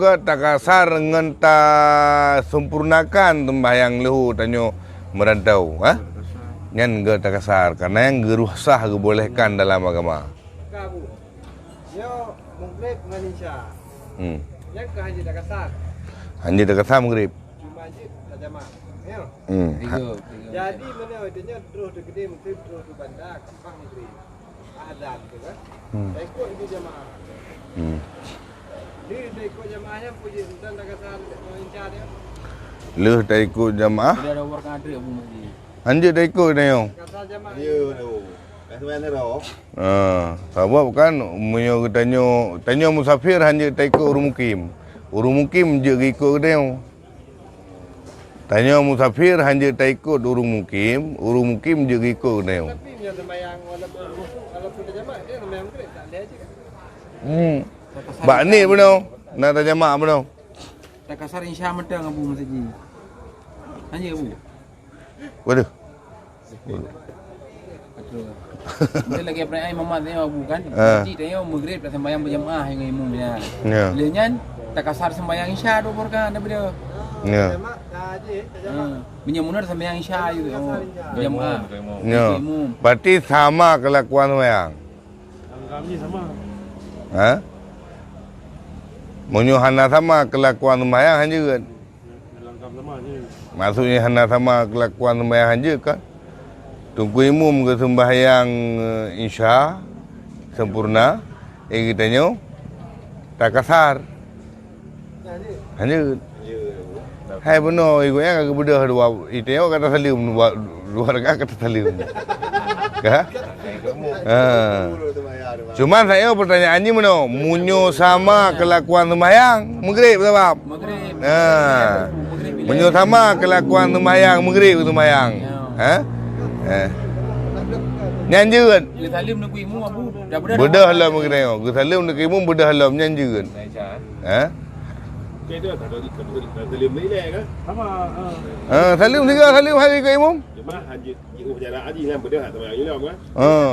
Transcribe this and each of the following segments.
ke tak kasar dengan tak sempurnakan tembayang lehu tanyo merantau, ha? Nyan ge tak kasar karena yang geruh sah dibolehkan dalam agama. Kabu. Yo mungkin Malaysia. Yang ke haji tak kasar. Haji tak kasar maghrib. Cuma haji tak jamak. Ya. Jadi mana adanya terus de gede mungkin terus di bandar kampung maghrib. Azan tu kan. Tak ikut itu jamaah. Dia ikut jamaahnya puji dan tak kasar Malaysia dia. Leh tak ikut jamaah. Dia ada work ada Abu Masjid. Anjir tak ikut dia. Kasar jamaah. Ya tu. Sebenarnya roh. Sebab kan munyo tanyo musafir hanya tak ikut urung mukim. Urung mukim je ikut dia. Tanyo musafir hanya tak ikut urung mukim je ikut dia. Tapi yang sembahyang walaupun tak jamak dia sembahyang maghrib tak ada aja kan. Bak ni benar. Nak tak jamak benar. Tak kasar insya medang Abu Masjid. Hanya Abu. Waduh. Dia lagi perai Muhammad tengok Abu kan. Masjid tengok maghrib tak sembahyang berjamaah yang imam dia. Ya. Lenyan tak kasar sembahyang isya dua rakaat daripada. Ya. Jamak tak haji tak jamak. Menyemunah sembahyang isya juga. Berjamaah. Ya. Berarti sama kelakuan wayang. Kami sama. Ha? Munyo hana sama kelakuan sembahyang hanya kan? Langkap sama je. Maksudnya hana sama kelakuan sembahyang hanya kan? Tunggu imam ke sembahyang isya sempurna, kitanya tak kasar. Hanya hai benar ikutnya kagak bedah dua itanya kata salim dua rakaat kata salim. Kah? Cuman saya pertanyaannya mana? Munyo sama kelakuan sembahyang maghrib sebab. Maghrib. Munyo sama kelakuan sembahyang maghrib sembahyang. Ha? Nyanjeun. Dia salim nak imam Abu. Dah Bedah halam kena. Gu salim nak imam bedah halam nyanjeun. Ha? Cái đó là liềm mỹ nè á. Salim tiga salim hari ke imam. Cuma haji upacara haji lah benda hak sembahyang ni lah.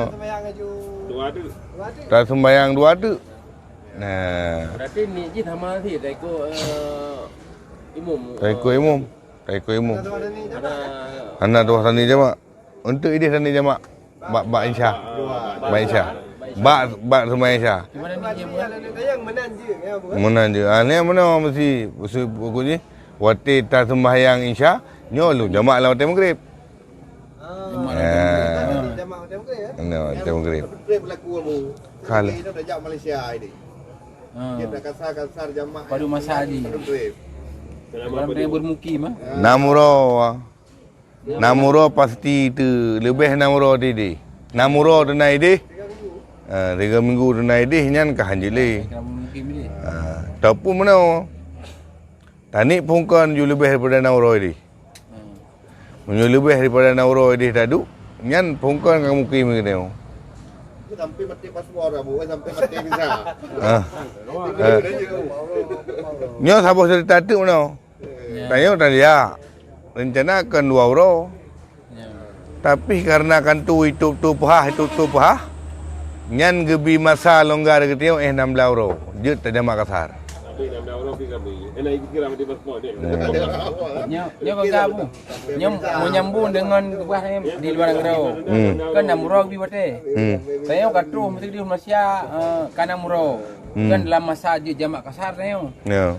Sembahyang aju. Dua tu. Tak sembahyang dua tu. Nah, Berarti ni je sama sih tak ikut imam. tak ikut imam. Tak ikut imam. Ada Anak dua sani jamak. Untuk ini sani jamak. Bak Isya. Bak Isya. Bak sembahyang Isya. gimana ni dia buat? Yang menan je ya Bu. Menan je. Ni mana mesti pokoknya waktu tak sembahyang Isya, nyolu jamak lah waktu maghrib. Jamak macam ke ya? Waktu maghrib. Trip berlaku mu. Kala. Ini dah jauh Malaysia ini. Dia dah kasar jamaah. Pada masa haji. Trip. Dalam dia bermukim ah. Namuro pasti tu lebih namuro di. Namuro tu naik di. 3 minggu tu naik di nyan kah hanjili. Dalam bermukim ni. Tapi mana? Tani pungkan ju lebih daripada namuro di. Menyu lebih daripada namuro di tadu. Nyan pungkan kamu mukim ni tengok. Sampai mati paspor Abu, sampai mati visa. Nyo siapa cerita tu mana? Tanya tadi ya. Rencana akan 2 euro. Tapi karena kan tu itu pahah. Nyan gebi masa longgar ke tengok 16 euro. Jut tak jamak kasar. Tapi 6 orang pergi kami. Enak ikut kira mati paspor dia. Nyo kata Abu. Nyo menyambung dengan kebahagiaan di luar negara. Kan namuro bi bate. Saya kata mesti di Malaysia kan namuro. Kan dalam masa jamak kasar saya. Ya.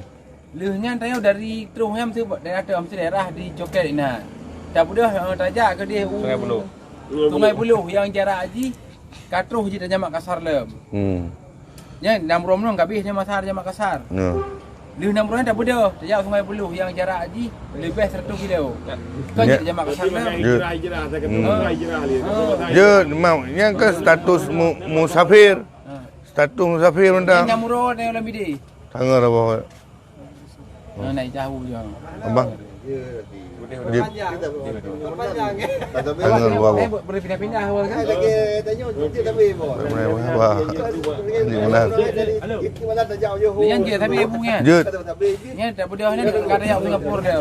Lehnya tanya dari terusnya mesti dari daerah di Joket ini. Tak mudah tajak ke dia Sungai Buloh yang jarak haji katruh je jamak kasar lem. Ya 6 rom non habisnya masa jamak kasar. Ya. Leh 6 rom tak mudah tajak Sungai Buloh yang jarak haji lebih 100 kilo. Kan jamak kasar lem. Hijrah saya kata hijrah dia. Je mau yang ke status musafir. Status musafir mentang. 6 rom yang lebih dia. Tangan apa? Naik jauh je. Abang. Dia Panjang. tangan apa? Boleh pindah-pindah awal kan? Lagi tanya je tapi Bu. Apa? Di mana? Itu mana dah jauh je. Yang je tapi ibunya. Jut. Ni tak mudah ni dekat daerah Singapura dia.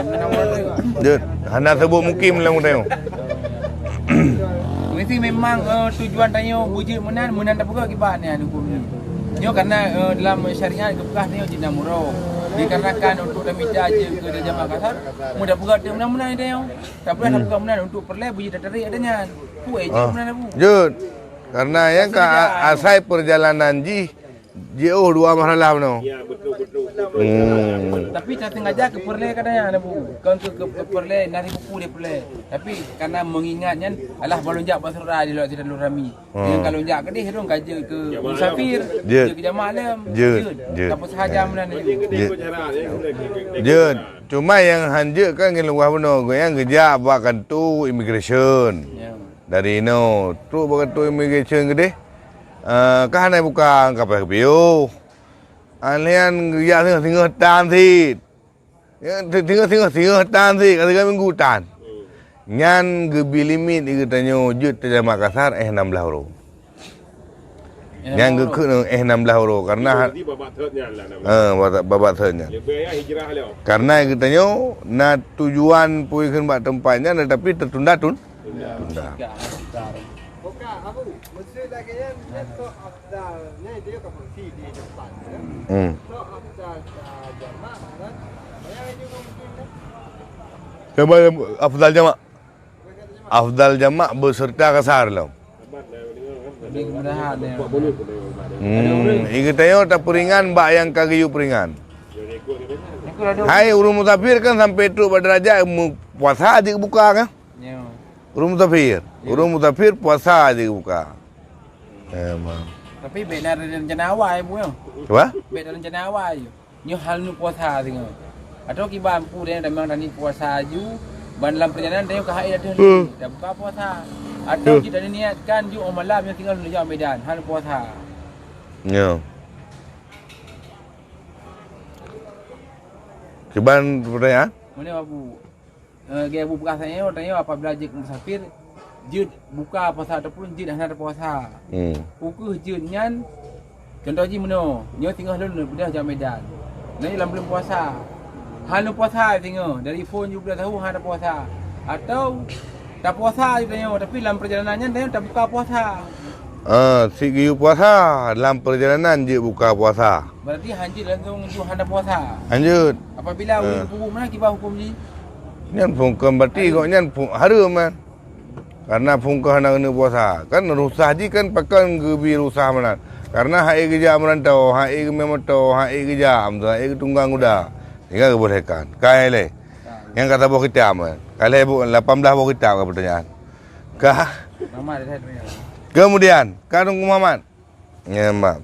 Jut. Hana sebut mukim lah tengok. Mesti memang tujuan tanya wujud menan tak buka akibat ni hukum ni. Nyo karena dalam syariat kebekah ni jenah murah. dikarenakan untuk damida aja ke dia jamaah kasar mudah pegat dia menang-menang dia yang tak boleh nak pegat menang untuk perleh bunyi dah tarik adanya kuat je menang bu Jud. Karena yang ke asai perjalanan jauh dua masalah no. Ya, betul. tapi tak sengaja ke perleh kadang ada bu kan ke perleh nari buku dia perleh tapi karena mengingatnya alah balonjak basura di luar tidak lurami dengan kalau lonjak ke dia hidung kerja ke musafir Jud. ke jamaah alam Jud. tak sahaja menang dia Jud. Cuma yang hanjek kan ngeluah benar. Yang kerja buat kantu immigration. ya Dari no, tu buat kantu immigration gede. Kan hai bukan kapal bio. Alian ya tengah tan thi. Ya tengah tan thi kata minggu tan. Nyan gebi limit igetanyo jut te Makassar 16 euro. Nyan ge ke 16 euro karena Di babak third-nya lah. babat thanya. Lebih ya hijrah leo. Karena igetanyo na tujuan pui kan buat tempatnya tetapi tertunda tunda. Bukan, apa? Maksud lagi yang so afdalnya dia ke fungsi di depan. So afdal jamaah kan. Yang juga mungkin Coba afdal jamak beserta kasar lah. lebih kemudahan ya Igetanyo tak peringan bak yang kagiyu peringan. Hai urung musafir kan sampai tu berderajat puasa aja buka kan? ya Urung musafir puasa aja buka. Emang. tapi bet dah rencana awal bu ya Coba? bet dah rencana awal je ni hal nu puasa tengok atau kiban pu dia memang dah ni puasa ju ban dalam perjalanan dia ke hai dah dah buka puasa atau kita niatkan ju malam yang tinggal di Jalan Medan hal puasa Ya. Cuban pertanyaan? mana abu gaya abu berasanya tanya apabila jik musafir jid buka puasa ataupun jid dah ada puasa Pukul je nyan contoh je mana nyo tinggal dulu dah Jalan Medan ni dalam bulan puasa hal puasa tengok dari phone juga dah tahu ada puasa atau tak puasa je tanya tapi dalam perjalanannya dia tak buka puasa Si giyu puasa dalam perjalanan je buka puasa. berarti hanji langsung ju ada puasa Lanjut. apabila hukum mana kibah hukum ni Nyan pungkem berarti kok nyan harum man. Karena pungkem nak kena puasa. Kan rusah je kan pakai gebi rusah mana. Karena hai kerja merantau, hai memang tahu, hai kerja, hai tunggang kuda. Tinggal kebolehkan. Kai le. Yang kata bawa kita man. Kalau 18 bawa kita ke pertanyaan. Kah? mama dia tanya Kemudian, Kadung Muhammad. Ya, Mbak.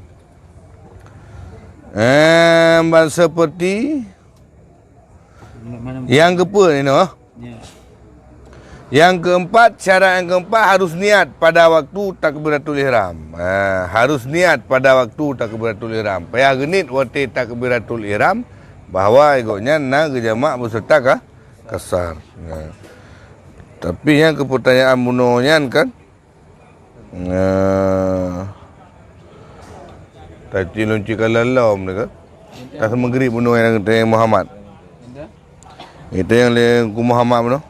Seperti mana yang keempat ni no. ya Yang keempat, syarat yang keempat harus niat pada waktu takbiratul ihram. Harus niat pada waktu takbiratul ihram. Payah genit waktu takbiratul ihram bahawa ikutnya nak kejamak beserta kasar. Tapi yang kepertanyaan bunonya kan tadi lunci kalalam ni kan. Tak semegeri bunuh yang kata Muhammad. Itu yang le ku Muhammad bunuh.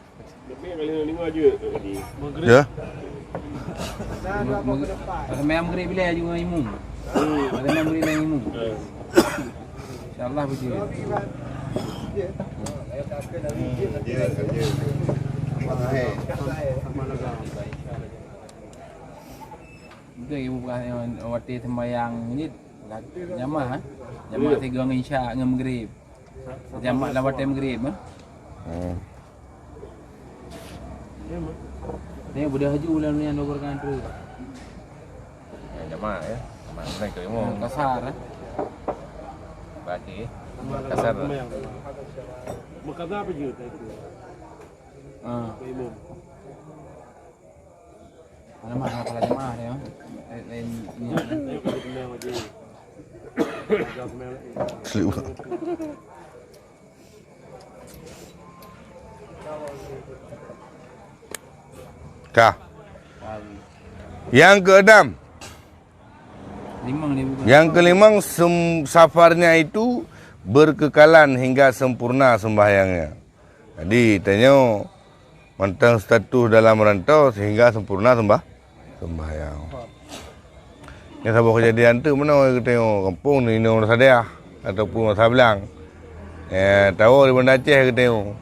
Lebih kali 5 je tadi. Ya. Ada memang beri bila juga imu. Ada memang beri dengan imu. InsyaAllah begitu. Itu ibu bukan waktu sembahyang ini jamaah. Jamaah 3 dengan isyak dengan maghrib. Jamaah lah waktu maghrib ah. Ni budak haji ulan ni yang dogorkan tu. Jamaah ya. Jamaah naik ke ilmu. Kasar ah. Baki. Kasar. Makada apa je itu? Imam. Mana mah kalau jamaah dia. Lain ni. Sleep. Kah. Yang keenam. Limang dia bukan. Yang kelima, safarnya itu berkekalan hingga sempurna sembahyangnya. Jadi tanya mentang status dalam rantau sehingga sempurna sembahyang. Yang sabuk kejadian tu mana orang tengok kampung ni orang Sadia ataupun orang Sablang. Tahu di Banda Aceh ke tengok.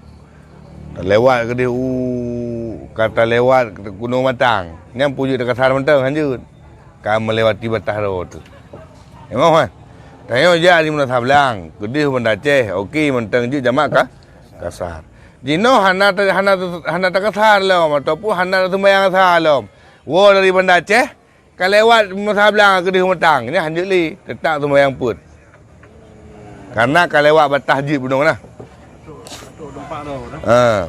Lewat ke dia kata lewat ke Gunung Matang. Yang pujuk dekat Kasar Mentang hanjut. Kan melewati batas road tu. Memang kan? Tengok je di mana Sablang. Ke dia Banda Aceh. Okey Mentang je jamak kah? Kasar. Jino hana tak Kasar lom ataupun hana sembahyang Kasar lom. Wo dari Banda Aceh kan lewat Sablang ke dia Mentang. Ni hanjut li tetap sembahyang put. Karena kan lewat batas jeep gunung lah. Ha.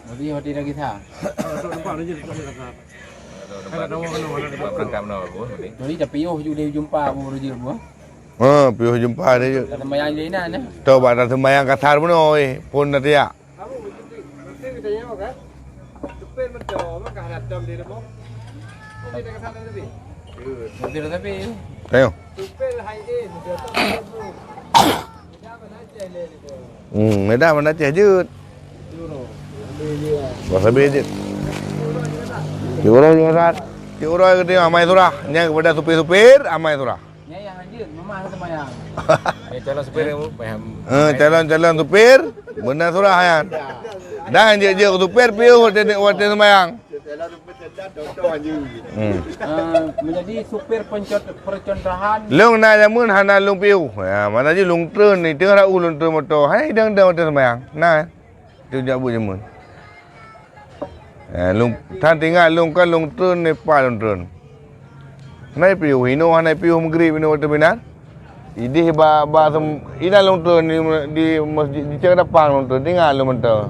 Nanti hati lagi sah. Berangkat mana aku? Jadi dah piuh juga dia jumpa baru je buah. Piuh jumpa dia je. Kata mayang dia nan eh. Tahu batas sembahyang Kasar pun oi. Pun nanti ya. Kamu mesti kita nyawa kan? Tupin mencoba maka ada jam di depan. Ini dekat sana lebih. Nanti dah tapi. Tengok. Tupin hai dia dia tak tahu. Dia mana je le dia. Medan Banda Aceh jut. Bahasa bejit. Diurang juga. Diurang ke dia amai surah. Yang kepada supir-supir amai surah. Ni yang anjir mama kata mayang. Calon supir kamu paham. Calon supir benar surah yan. Dan je supir piuh waktu sembahyang. Dalam rumput sedap contoh je. Menjadi supir percontohan. Lung na jamun hana lung piuh. Ya, mana je lung trun ni tengah lung trun motor. Hai dang waktu sembahyang. Nah. Tu jabu jamun. Lung tan tinggal lung kan lung trun ni pa lung trun. Nai piuh hino hana piuh maghrib ni waktu benar. Idih ba ina lung trun di masjid di cek depan lung trun tinggal lung motor.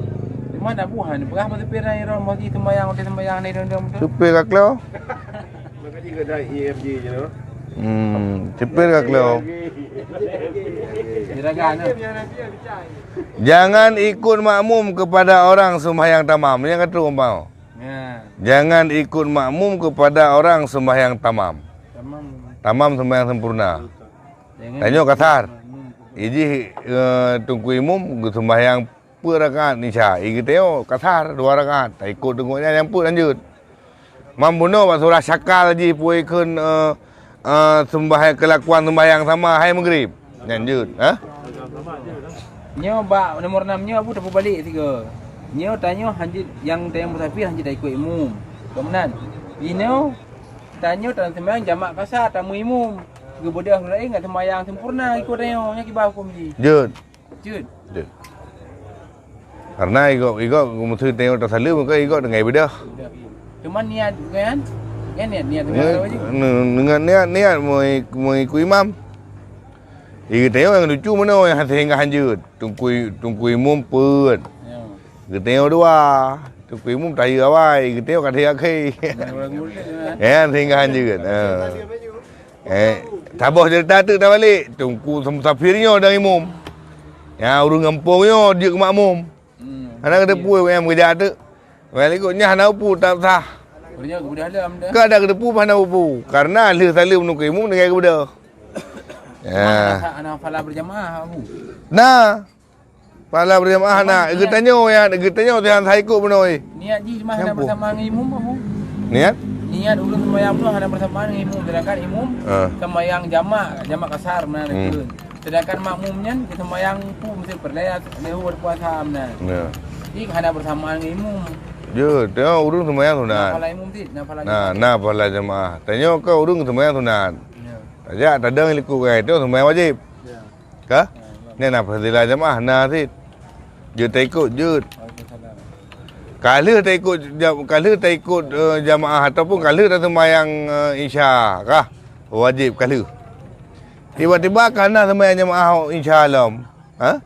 Mana buhan berah masa supir ni orang mesti sembahyang ni orang tu. Supir kat klau. Maka juga dah EFG je no. Supir kat klau. Jeragan tu. Jangan ikut makmum kepada orang sembahyang tamam. Yang kata umpau. Ya. Jangan ikut makmum kepada orang sembahyang tamam. Tamam. Tamam sembahyang sempurna. Tanya Kasar. Iji tunggu imum sembahyang per rakaat Isya. Igi tengok Kasar 2 rakaat. Tak ikut tengoknya yang pun lanjut. Mampuno pak surah syakal ji puai kun sembahyang kelakuan sembahyang sama hai maghrib. Lanjut, ha? Nyo ba nomor 6 nyo abu dah balik 3. Nyo tanya hanjit yang tayang musafir hanjit dah ikut imum. Kemudian Ino tanya tak sembahyang jamak Kasar tamu imum. Gebedah lain enggak sembahyang sempurna ikut tanya nya kibau hukum ji. Jut. Jut. Karena ikut mesti tengok tak salah muka ikut dengan ibadah. Cuma niat kan? Kan niat tengah aja. Dengan niat mau ikut imam. Ikut tengok yang lucu mana yang hingga hanjut. Tunggu imam pun. Ikut tengok 2. Tunggu imam tak ada awal. Ikut tengok kat akhir. Hingga hanjut. Tabah cerita tu dah balik. Tunggu musafirnya dan imam. Yang urung kampungnya dia ke makmum. Anak ada puai yang kerja tu. Balik ikutnya hana upu tak sah. Punya kemudian dalam dah. Ke ada kedepu hana upu. Karena ahli salim menukar imam dengan kepada. Ya. Anak fala berjamaah abu. Nah. Pala berjamaah nak. Tanya Tuhan saya ikut benar. Niat ji cuma hana bersama dengan imam abu. Niat? Niat ulun sembahyang tu hana bersama dengan imam. Sedangkan imam sembahyang jamak Kasar mana tu. Sedangkan makmumnya sembahyang tu mesti perlayat lewat puasa mana. Ya. Ini hana bersamaan dengan imam. Je, tengok urung sembahyang sunat. Nafala imam ti, nafala. Nah, pala jemaah. Tanya kau urung sembahyang sunat. Ya. Tak ada yang ikut kai tu sembahyang wajib. Ya. Kah? Ni nak fadilah jemaah nah ti. Je tak ikut je. Kalau tak ikut jemaah ataupun kalau tak sembahyang Isya kah? Wajib kalau. Tiba-tiba kerana sembahyang jemaah Insya Allah. Ha?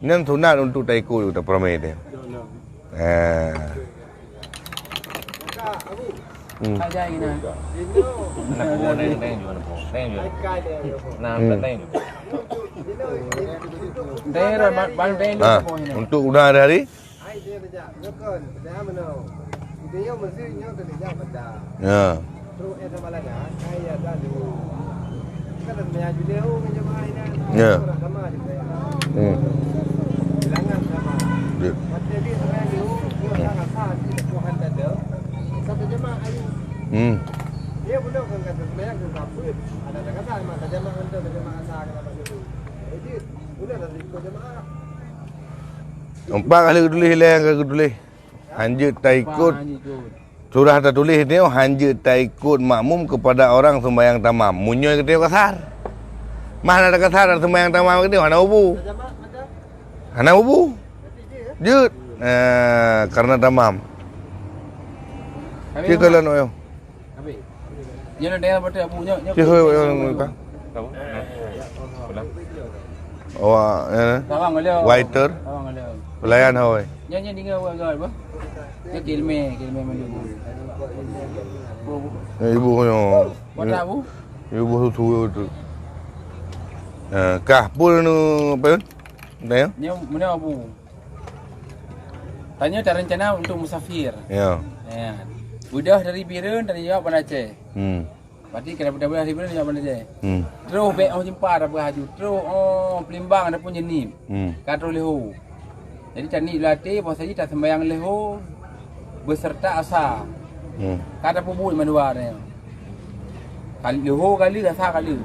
Nan sunat untuk tak ikut tak permai dia. Aja ini. Nak buat teng juga. Nah, teng. Daerah bang daerah. Untuk udah hari? Hai dia saja. Bukan. Dia mana? Dia mesti nyo kerja pada. Ya. Terus ada malangnya. Hai ada dulu. Kan ada video jemaah ini. Ya. Sama juga. Bilangan sama. Jadi sebenarnya dulu dia sangat sah di Tuhan ada. Satu jemaah ayu. Dia belum kan sebenarnya ke kabut. Ada kasar mak jamaah anda jamaah asar kenapa dulu. Jadi udah dari ikut jamaah. 4 kali tulis hilang ke tulis. Hanya tak ikut. Surah tertulis ni hanya tak ikut makmum kepada orang sembahyang tamam. Munyo kita kasar. Mana ada kasar sembahyang tamam kita hana ubu. Jamaah macam Hana ubu. Jut. Karena tamam. Dia kalau nak yo. Habis. Jangan dia betul punya. Dia yang tak. Tahu? Pulang. Oh, Tawang dia. waiter, Tawang dia. pelayan hoi. Nyanyi dengan orang apa? Dia kilme malu. Ibu yo. Buat apa? Ibu tu tu. Kah pun nu apa? Dah. Ni mana apa? Tanya tak rencana untuk musafir. Ya. Ya. Udah dari Biren dari jawab Bandar Aceh. Berarti kena dah dari Biren jawab Bandar Aceh. Terus baik orang jumpa ada berhaju. Terus Pelimbang ada pun jenis. Katro leho. Jadi cani latih bahasa tak sembahyang leho beserta asa. Kata pubul mandua ni. Kali leho kali asa kali.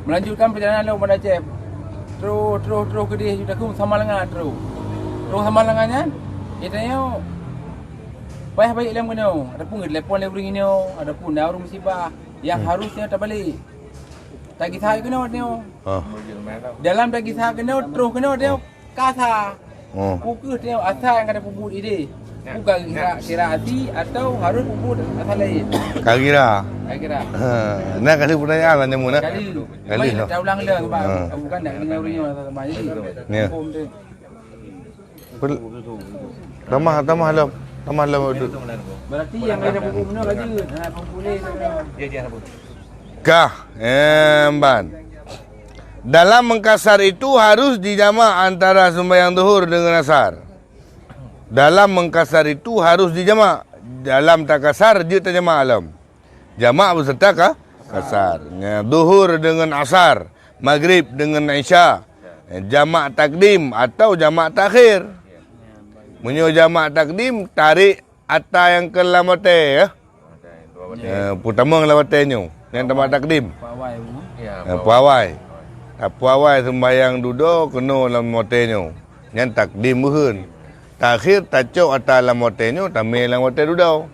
Melanjutkan perjalanan leho Bandar Aceh. Terus ke dia sudah kum sama lengan terus. Terus sama lengannya. Itanya payah balik dalam kena. Ada pun telefon level ini, ada pun daur musibah yang harusnya tak balik. Tak kisah kena dia. Dalam tak kisah kena terus kena dia kasa. Pukul dia asal yang ada puput ide. Bukan kira hati atau harus puput asal lain. Kira. Kira. Nak kali pertanyaan lah nyamu nak. Kali lah. Tak ulang lagi sebab bukan nak dengar orang yang sama je. Tambah lah. Tambah lah tu. Berarti yang ada puput mana lagi? Puput ni. Dia apa? Kah, ban. Dalam mengkasar itu harus dijamak antara sembahyang zuhur dengan asar. Dalam mengkasar itu harus dijamak. Dalam tak kasar dia tak jamak alam. Jamak beserta kasar. Zuhur dengan asar, maghrib dengan isya. Jamak takdim atau jamak takhir. Menyo jamak takdim tarik atas yang ke lamate ya. Pertama lamatenya. Yang jamak takdim. Pawai. Pawai. Pawai sembahyang duduk kena lamotenya. Yang takdim behun. Takhir tacok atas lamotenya tamil lamote duduk.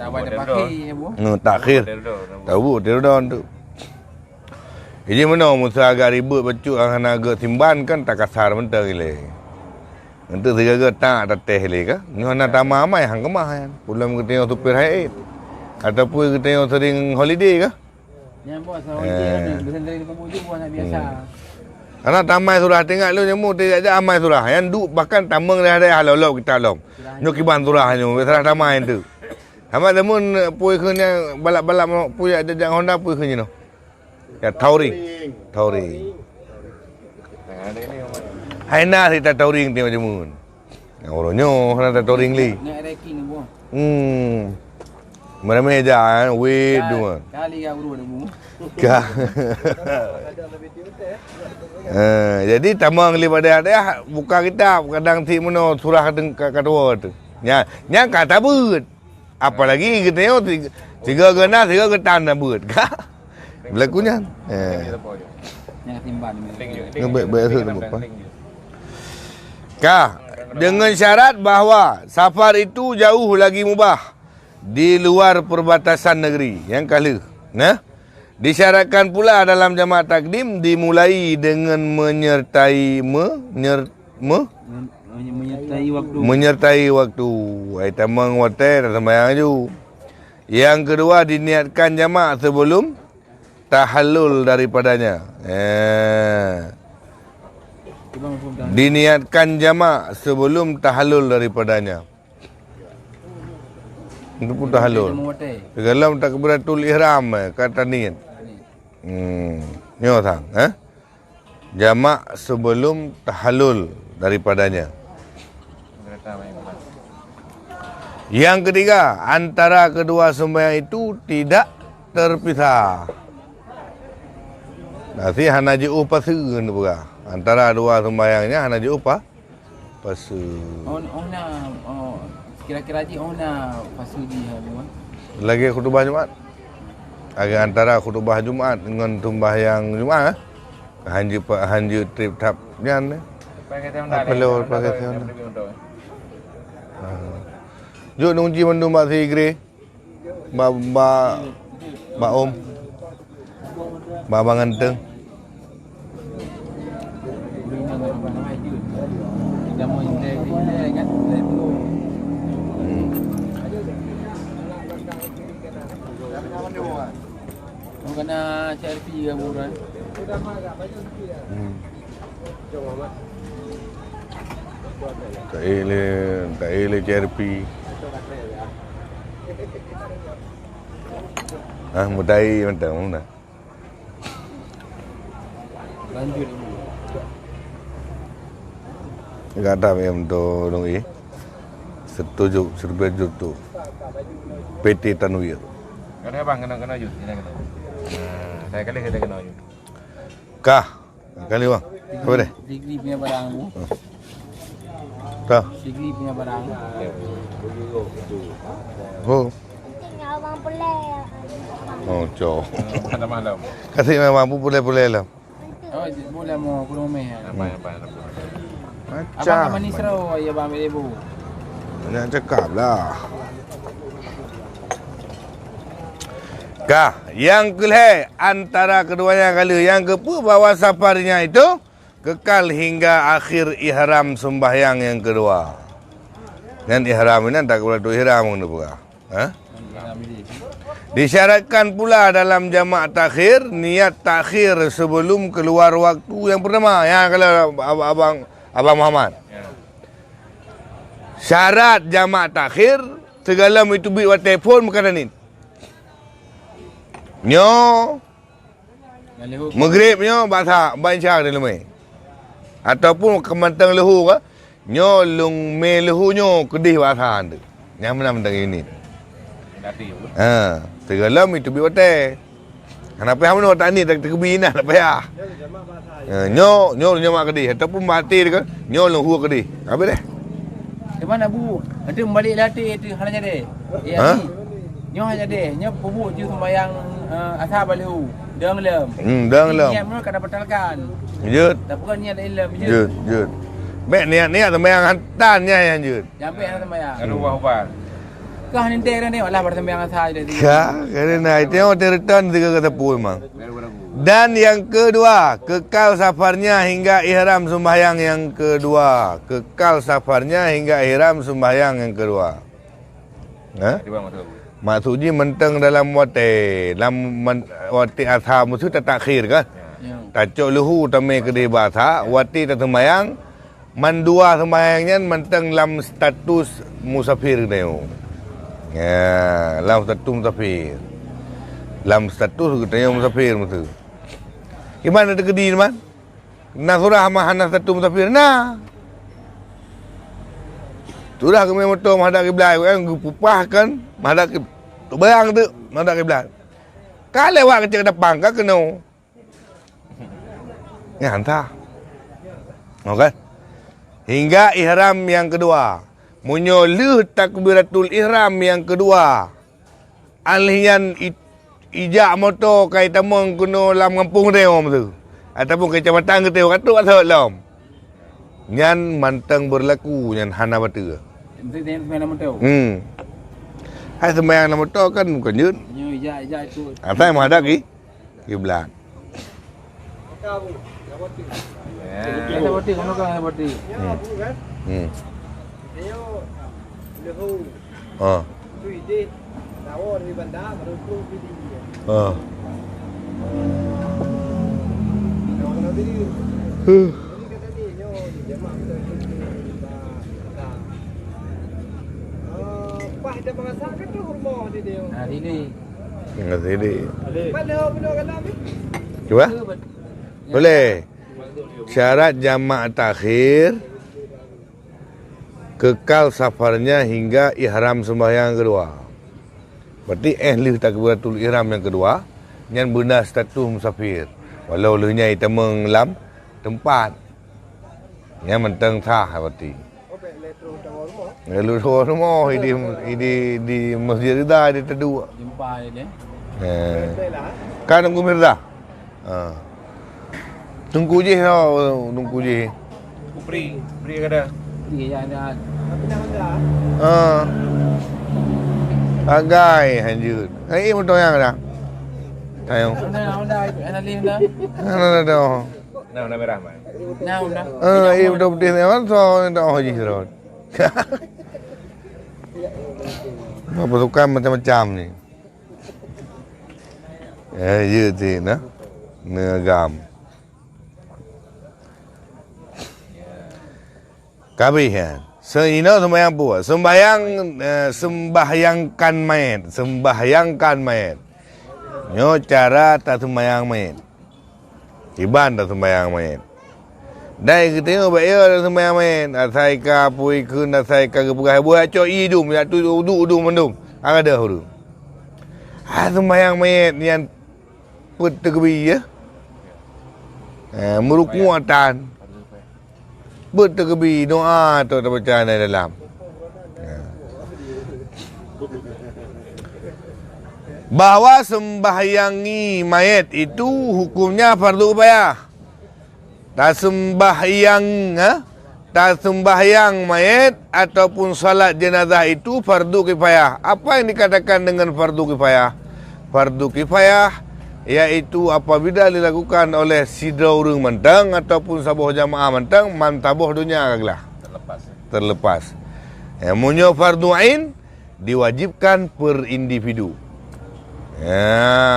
Tak ada pakai bu. Takhir. Tahu duduk tu. Jadi mana musa agak ribut bacuk ang agak timban kan tak kasar mentah gile. Untuk tiga tak teteh le ke? Ni nak tamah mai hang kemah kan. Pulang kita tengok supir haid. Ataupun kita tengok sering holiday ke? Yang buat holiday ni biasa dari pembuju buat biasa. Karena tamai surah tengok lu nyamu tidak aja amai surah. Yang duk bahkan tamang dah ada halau kita lom. Nyokiban surah nyu serah tamai tu. Hama demun puy khnya balap-balap puy ada jang Honda puy khnya no. Ya touring. Hai na kita touring tengok jemun. Orangnya kena touring li. Nak ranking ni bu. Mana meja we dua. Kali kau urut bu. Jadi tamang daripada ada buka kitab kadang ti mono surah kedua tu. Nya kata beut. Apalagi kita yo tiga gena tiga ketan dah beut. Berlakunya. Yang timban ni. Baik-baik tu apa? Dengan syarat bahawa safar itu jauh lagi mubah di luar perbatasan negeri. Yang kali, nah, disyaratkan pula dalam jamaah takdim dimulai dengan menyertai waktu. Ai tamang wate sembahyang ju. Yang kedua diniatkan jamaah sebelum tahallul daripadanya. Diniatkan jamaah sebelum tahallul daripadanya. Itu pun tahallul. Dalam takbiratul ihram kata niat. Nyo sang, jamak sebelum tahallul daripadanya. Yang ketiga, antara kedua sembahyang itu tidak terpisah. Nasi hanaji upasun buka. Antara dua sembahyangnya hanaji pasu. Kira-kira je nak pasu di ha. Lagi khutbah Jumaat. Agak antara khutbah Jumaat dengan sembahyang Jumaat. Hanju trip tap nyan. Pakai tahun Apa lo pakai tahun? Jom nungji mandum mak sigre. Mak om. Mak abang anteng. Dah mau indah kan? Dah belum. Kau kena selfie ke buran? Tak eleh CRP. Mudai macam mana? Lanjut. Kata memang tu dong setuju tu PT Tanwir. Kena bang kena jut, kena. Saya kali kita kena jut. Kah? Kali bang. Apa deh? Degree punya barang tu. Tahu? Degree punya barang. Oh. Abang boleh. Oh, cow. Malam-malam. Kasih memang mampu boleh lah. Oh, boleh mau kurang meh. Apa. Macam. Abang manis serau ya bang ibu. Banyak cakap lah. Kah, yang kelih antara keduanya kali yang kepu bahawa safarnya itu kekal hingga akhir ihram sembahyang yang kedua. Dan ihram ini tak boleh tu ihram mana pula. Disyaratkan pula dalam jamak takhir niat takhir sebelum keluar waktu yang pertama. Yang kalau abang Muhammad. Syarat jamak takhir segala itu buat telefon bukan ni. Nyo maghrib nyo bahasa baca dalam mai. Ataupun kemantang lehu ke nyo lung me lehu nyo kedih bahasa anda. Yang mana mentang ini. Segala itu buat teh. Kenapa hang tak ni tak kebinan tak payah. Nyo mak kedih ataupun mati ke nyo lung hu kedih. Apa deh? Di mana bu? Nanti balik latih itu hanya deh. Nyo hanya deh, nyo pubu je sembayang asal balihu. Dang lem. Dang lem. Niat mana kena batalkan. Jut. Tak bukan niat ilm je. Jut. Mek niat sembayang hantannya yang jut. Jampai hang sembayang. Ada ubah. Kau nanti kan ni walah bersembayang asal je. Ya, kerana itu return tiga kata pun memang. Dan yang kedua, kekal safarnya hingga ihram sembahyang yang kedua. Kekal safarnya hingga ihram sembahyang yang kedua. Maksudnya mentang dalam wati asal musuh tak takhir kan? Tacok lehu tamai kedai bahasa, wati tak sembahyang, mandua sembahyangnya mentang dalam status musafir dia. Ya, dalam status musafir. Dalam status katanya musafir musuh. Gimana tu kedai man? Nasrah mahana status musafir nah. Sudah kami motor menghadap kiblat kan pupah kan menghadap tu bayang tu menghadap kiblat. Kalau lewat kecil depan kan kena. Ya hantar. Okey. Hingga ihram yang kedua. Menyoluh takbiratul ihram yang kedua. Alian ijak motor kai tamong kuno lam kampung dia tu. Ataupun kecamatan ke teu katu asal lam. Nyan mantang berlaku nyan hana batu. Mesti dia main nama tu. Hai sembahyang nama tu kan bukan jut. Nyo ijak itu. Apa yang menghadap ki? Kiblat. Kita berarti kamu kan berarti. Dia lehu. Tu ide. Tahu di bandar baru tu pilih. Kalau pilih. Ini kata ni nyo di jamak kita. Pah dia mengasah kan tu rumah dia. Ini. Enggak sini. Mana benar kata ni? Cuba. Boleh. Syarat jamak takhir kekal safarnya hingga ihram sembahyang kedua. Berarti ahli takbiratul ihram yang kedua yang benar status musafir. Walau lehnya itu menglam tempat yang mentang sah berarti. Lalu rumah ini di Masjid Ridha di Tedu. Jumpa dia. Betul lah. Kan tunggu Mirza. Tunggu je tau, tunggu je. Upri kada. Dia yang ada. Tapi nak anda. Agai hanjut. Ai mo yang dah. Tayo. Anda itu analis dah. Ada. Nah, merah mai. Nah, dah. Udah putih ni kan so dah haji serot. Apa suka macam-macam ni. Ya tu nah. Negam. Kabihan. Seino sembahyang apa? Sembahyangkan mayat. Sembahyangkan mayat. Nyo cara tak sembahyang mayat. Iban tak sembahyang mayat. Dai kita tengok baik ya sembahyang mayat. Asai ka pui kun asai ka gepegai buat cok idum ya tu udu mendum. Ada huru. Sembahyang mayat yang put terkebi ya. Merukuatan. Berterkebi doa tu tak baca di dalam. Bahawa sembahyangi mayat itu hukumnya fardu kifayah. Tak sembahyang mayat ataupun salat jenazah itu fardu kifayah. Apa yang dikatakan dengan fardu kifayah? Fardu kifayah iaitu apabila dilakukan oleh sidra orang mentang ataupun sabuh jamaah mentang, mantabuh dunia agaklah terlepas. Munyo fardu ain diwajibkan per individu.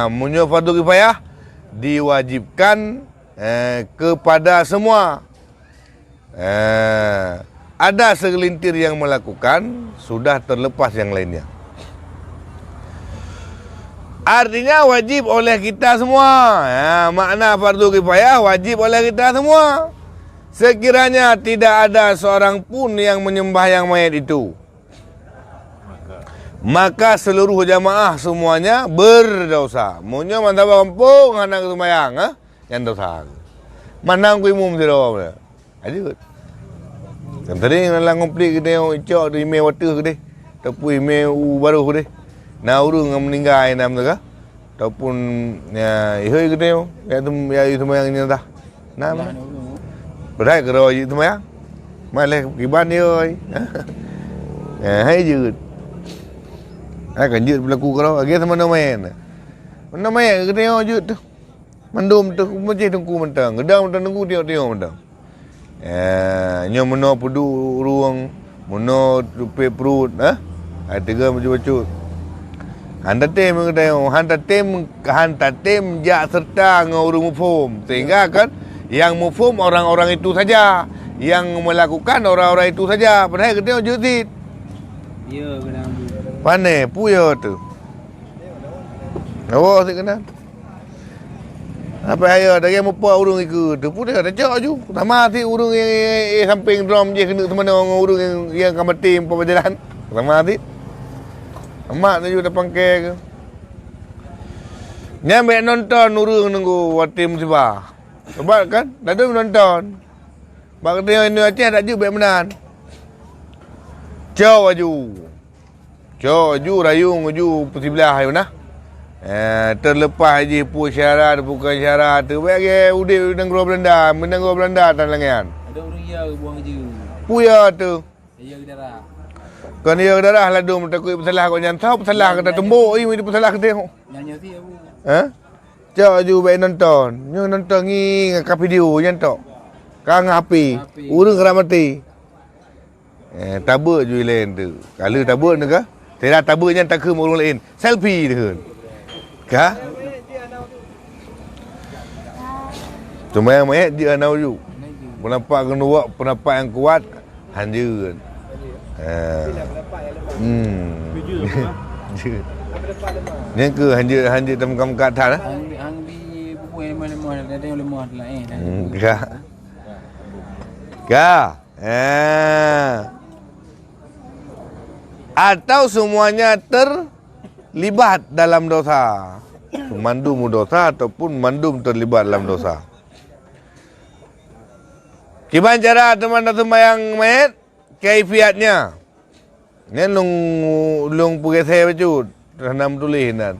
Munyo fardu kifayah diwajibkan kepada semua. Ada segelintir yang melakukan, sudah terlepas yang lainnya. Artinya wajib oleh kita semua. Makna fardu kifayah wajib oleh kita semua. Sekiranya tidak ada seorang pun yang menyembahyang mayat itu, maka seluruh jamaah semuanya berdosa. Munyo mantap kampung anak sembahyang, yang dosa. Manang ku imum siro. Ajut. Kan tadi nalang komplit kita icok di email water ke deh. Tapi email baru ke deh. Na urung meninggal nam tu ke? Ataupun ya ihoi ke teo, ya itu mayang ni dah. Nam. Berai ke roi itu mayang. Mai le kiban ni oi. Hai jut. Kan jut berlaku kalau agi sama main. Mana main ke teo jut tu. Mandum tu macam tunggu mentang. Gedang mentang tunggu tengok mentang. Nyo meno pudu ruang, meno rupe perut, tiga macam-macam. Hanta tem jak serta ngurung mufhum. Sehingga kan yang mufhum orang-orang itu saja, yang melakukan orang-orang itu saja. Padahal kita judit. Ya, kadang. Pane puyo tu. Awak sik kena. Apa ayo dari mupa urung ikut. Tu pun dia cak ju. Sama ti urung yang samping drum je kena teman orang urung yang kamati empat berjalan. Sama ti. Mak tu juga pangke ke. Nyampe nonton urung nunggu waktu musibah. Sebab kan, dah ada menonton. Bak dia ini Aceh tak ju baik menan. Jauh aju rayung aju sebelah ayo nah. Terlepas je pu syarat bukan syarat tu bagi udip negara Belanda, menengah Belanda tan langian. Ada orang ya buang je. Puya tu. Ya darah. Kan dia darah ladum takut bersalah kau nyantau bersalah kata tembok ini bersalah kata. Nyanyi ti abu. Cak ju baik nonton. Nyo nonton ngi ngakap video nyantok. Kang api. Urang keramati. Tabuk ju lain tu. Kalau tabuk ni ke? Tidak tabuknya tak ke orang lain. Selfie tu. Ka? Cuma yang mayat dia anau ju. Pendapat kena buat pendapat yang kuat hanja. Ni ke hanja tempat kat atas lah. Hang di buku yang lemah ada yang lemah lain. Ka. Atau semuanya terlibat dalam dosa. Mandum dosa ataupun mandum terlibat dalam dosa. Gimana cara teman sembahyang mayat? Kaifiatnya. Ni lung pergi saya baca. Tanam tulis nan.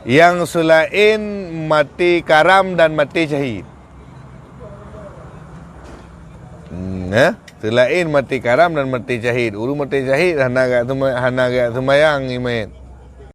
Yang selain mati karam dan mati syahid. Selain mati karam dan mati syahid. Ulu mati syahid hana gak semayang imen.